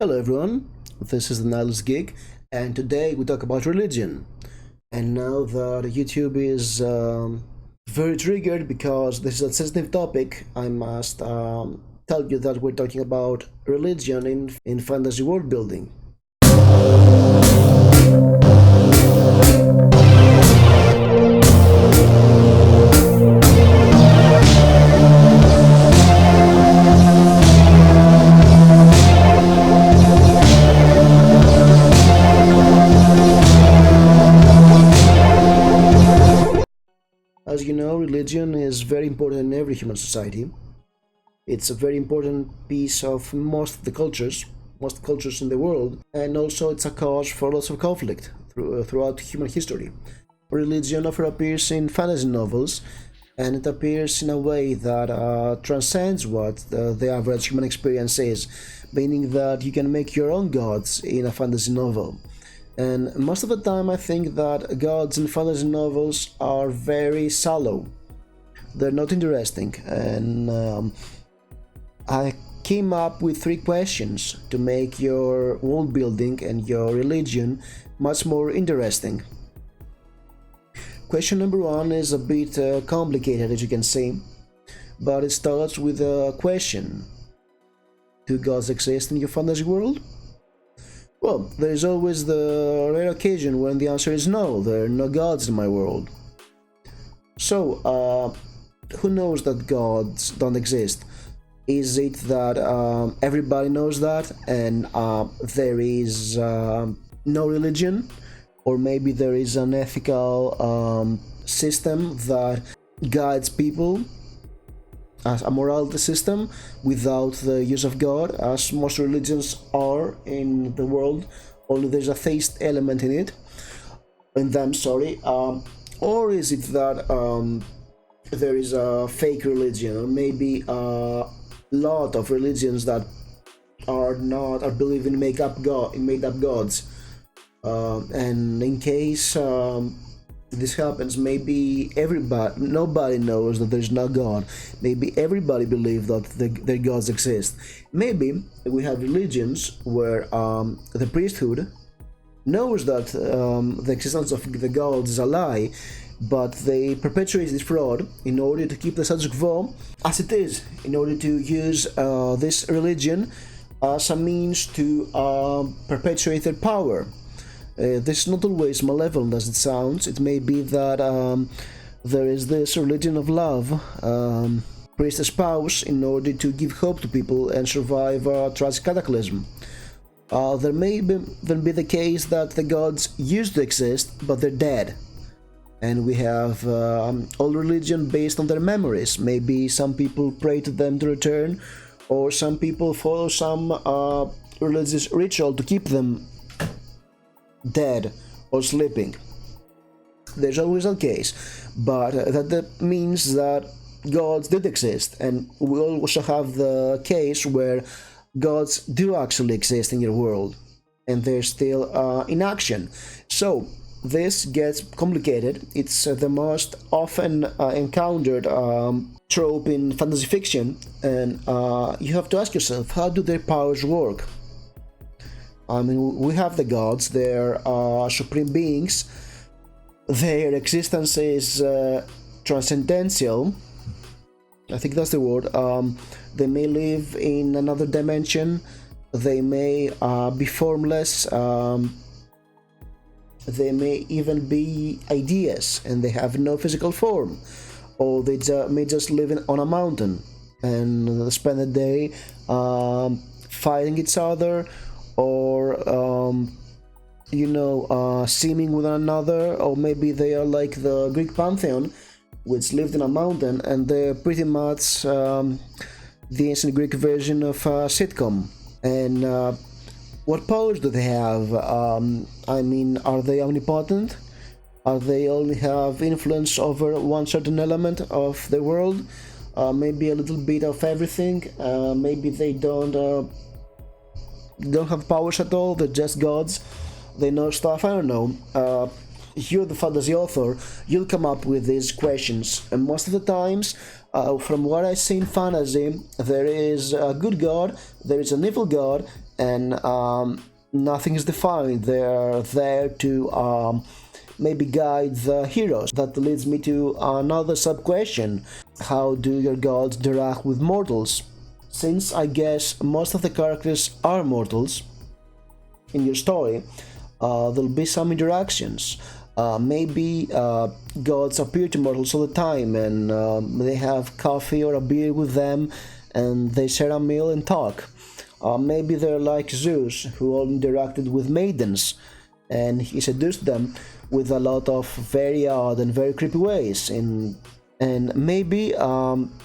Hello everyone, this is the Nihilist Geek, and today we talk about religion. And now that YouTube is very triggered because this is a sensitive topic, I must tell you that we're talking about religion in fantasy world building. As you know, religion is very important in every human society. It's a very important piece of most cultures in the world, and also it's a cause for lots of conflict throughout human history. Religion often appears in fantasy novels, and it appears in a way that transcends what the average human experience is, meaning that you can make your own gods in a fantasy novel. And most of the time, I think that gods in fantasy novels are very shallow. They're not interesting, and I came up with three questions to make your world building and your religion much more interesting. Question number one is a bit complicated, as you can see, but it starts with a question: do gods exist in your fantasy world? Well, there is always the rare occasion when the answer is no, there are no gods in my world. So, who knows that gods don't exist? Is it that everybody knows that and there is no religion? Or maybe there is an ethical system that guides people as a morality system without the use of God, as most religions are in the world. Only there's a theist element in it, in them. Sorry. Or is it that there is a fake religion, or maybe a lot of religions that are believe in made up gods? And in case this happens, maybe nobody knows that there's no God. Maybe everybody believes that their gods exist. Maybe we have religions where the priesthood knows that the existence of the gods is a lie, but they perpetuate this fraud in order to keep the status quo as it is, in order to use this religion as a means to perpetuate their power. This is not always malevolent as it sounds. It may be that there is this religion of love priest espouse in order to give hope to people and survive a tragic cataclysm. There may be the case that the gods used to exist, but they're dead. And we have all religion based on their memories. Maybe some people pray to them to return, or some people follow some religious ritual to keep them dead or sleeping. There's always a case, but that means that gods did exist, and we also have the case where gods do actually exist in your world and they're still in action. So this gets complicated. It's the most often encountered trope in fantasy fiction, and you have to ask yourself, how do their powers work? I mean, we have the gods, they're supreme beings, their existence is transcendental, I think that's the word. They may live in another dimension, they may be formless, they may even be ideas and they have no physical form, or they may just live on a mountain and spend the day fighting each other, or seeming with one another, or maybe they are like the Greek pantheon, which lived in a mountain, and they're pretty much the ancient Greek version of a sitcom. And what powers do they have? I mean, are they omnipotent? Are they only have influence over one certain element of the world? Maybe a little bit of everything. Maybe they don't have powers at all. They're just gods. They know stuff. I don't know. You're the fantasy author. You'll come up with these questions, and most of the times, From what I see in fantasy, there is a good god, there is an evil god, and nothing is defined. They're there to maybe guide the heroes. That leads me to another sub question: how do your gods interact with mortals? Since I guess most of the characters are mortals in your story, there'll be some interactions. Maybe gods appear to mortals all the time, and they have coffee or a beer with them, and they share a meal and talk. Maybe they're like Zeus, who all interacted with maidens, and he seduced them with a lot of very odd and very creepy ways. And maybe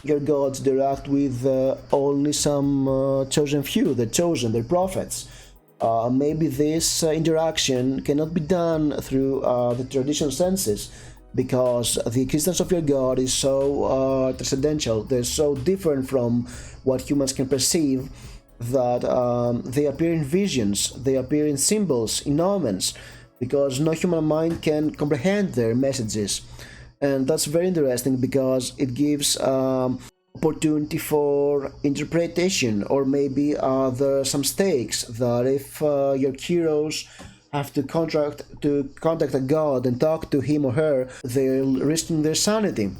your gods interact with only some chosen few, the chosen, their prophets. Maybe this interaction cannot be done through the traditional senses, because the existence of your god is so transcendental, they're so different from what humans can perceive, that they appear in visions, they appear in symbols, in omens, because no human mind can comprehend their messages. And that's very interesting because it gives opportunity for interpretation, or maybe there are some stakes that if your heroes have to contact a god and talk to him or her, they're risking their sanity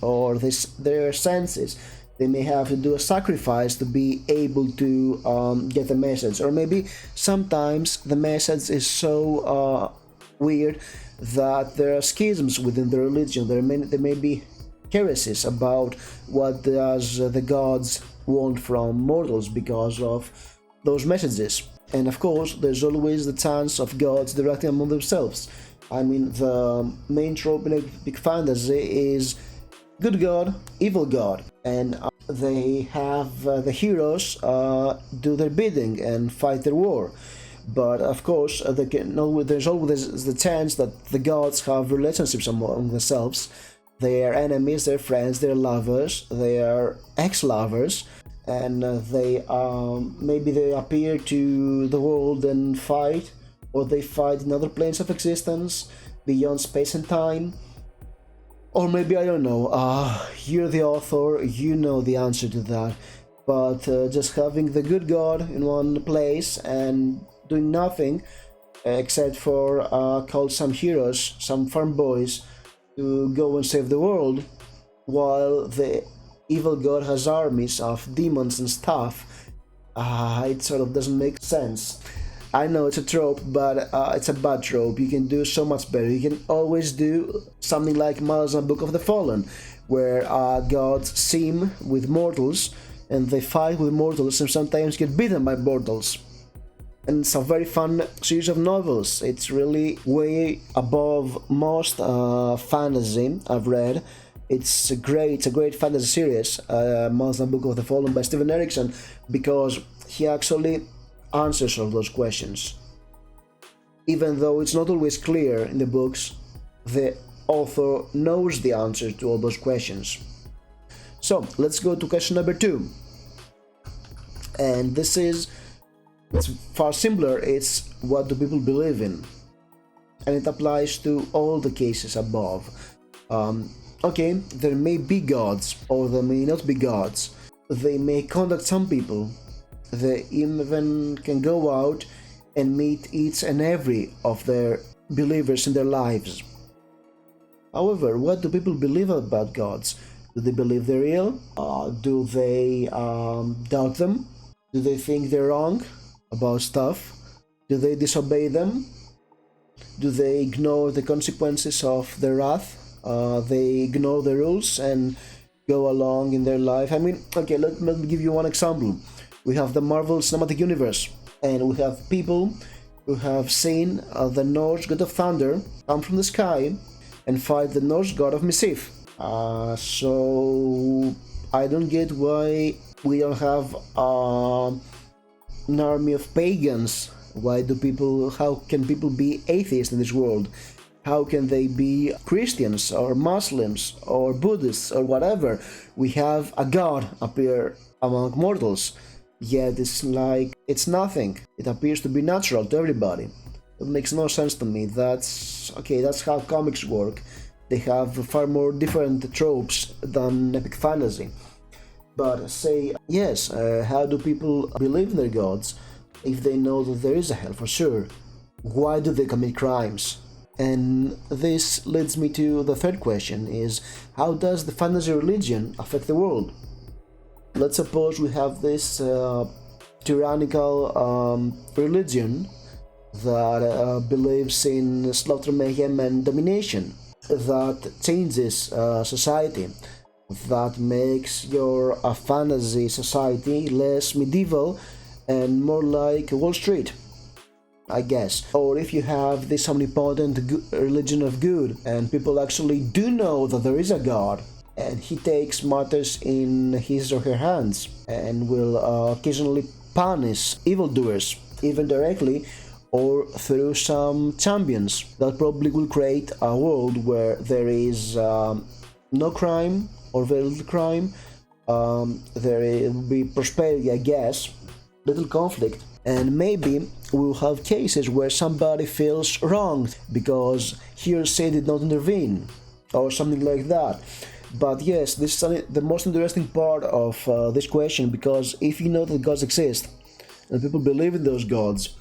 or their senses. They may have to do a sacrifice to be able to get the message, or maybe sometimes the message is so weird that there are schisms within the religion. There may be heresies about what does the gods want from mortals because of those messages. And of course, there's always the chance of gods interacting among themselves. I mean, the main trope in epic fantasy is good god, evil god, and they have the heroes do their bidding and fight their war. But of course, there's always the chance that the gods have relationships among themselves. They are enemies, they're friends, they're lovers, they are ex-lovers, and maybe they appear to the world and fight, or they fight in other planes of existence beyond space and time. Or maybe, I don't know, you're the author, you know the answer to that, but just having the good god in one place and doing nothing except for call some heroes, some farm boys, to go and save the world, while the evil god has armies of demons and stuff. It sort of doesn't make sense. I know it's a trope, but it's a bad trope. You can do so much better. You can always do something like Malazan Book of the Fallen, where gods seem with mortals, and they fight with mortals and sometimes get beaten by mortals. And it's a very fun series of novels. It's really way above most fantasy I've read. It's a great fantasy series, Malazan Book of the Fallen by Steven Erikson, because he actually answers all those questions. Even though it's not always clear in the books, the author knows the answer to all those questions. So let's go to question number 2. And it's far simpler. It's what do people believe in? And it applies to all the cases above. Okay, there may be gods, or there may not be gods. They may contact some people. They even can go out and meet each and every of their believers in their lives. However, what do people believe about gods? Do they believe they're real? Do they doubt them? Do they think they're wrong about stuff? Do they disobey them? Do they ignore the consequences of their wrath? They ignore the rules and go along in their life. I mean, okay, let me give you one example. We have the Marvel Cinematic Universe, and we have people who have seen the Norse god of thunder come from the sky and fight the Norse god of mischief. So I don't get why we don't have an army of pagans. How can people be atheists in this world? How can they be Christians or Muslims or Buddhists or whatever? We have a god appear among mortals, yet it's nothing. It appears to be natural to everybody. It makes no sense to me. That's how comics work. They have far more different tropes than epic fantasy. But say, yes, how do people believe in their gods if they know that there is a hell for sure? Why do they commit crimes? And this leads me to the third question, is how does the fantasy religion affect the world? Let's suppose we have this tyrannical religion that believes in slaughter, mayhem and domination, that changes society, that makes your fantasy society less medieval and more like Wall Street, I guess. Or if you have this omnipotent religion of good and people actually do know that there is a god and he takes matters in his or her hands and will occasionally punish evildoers, even directly or through some champions, that probably will create a world where there is no crime or very little crime. There will be prosperity, I guess, little conflict, and maybe we'll have cases where somebody feels wronged because he or she did not intervene or something like that. But yes, this is the most interesting part of this question, because if you know that gods exist and people believe in those gods,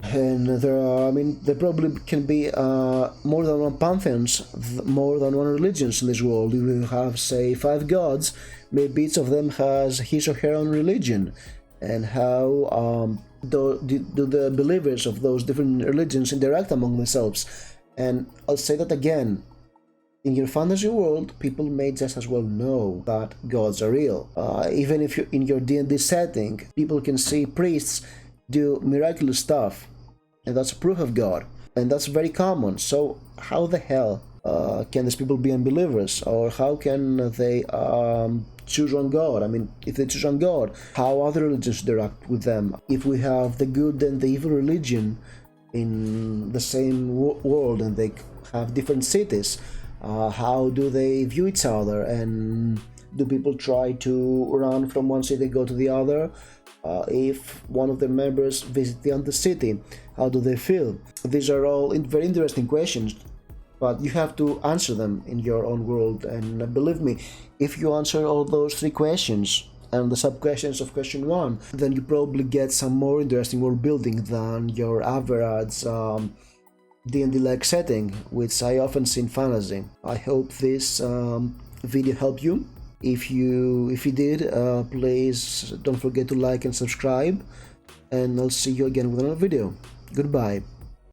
and there probably can be more than one pantheons, more than one religions in this world. You will have, say, 5 gods, maybe each of them has his or her own religion. And how do the believers of those different religions interact among themselves? And I'll say that again, in your fantasy world, people may just as well know that gods are real. Even if you're in your D&D setting, people can see priests do miraculous stuff, and that's proof of God, and that's very common. So how the hell can these people be unbelievers, or how can they choose one God? I mean, if they choose one God, how other religions interact with them? If we have the good and the evil religion in the same world and they have different cities, how do they view each other? And do people try to run from one city and go to the other? If one of the members visit the other city, how do they feel? These are all very interesting questions, but you have to answer them in your own world. And believe me, if you answer all those 3 questions and the sub-questions of question 1, then you probably get some more interesting world building than your average D&D-like setting, which I often see in fantasy. I hope this video helped you. If you did, please don't forget to like and subscribe, and I'll see you again with another video. Goodbye.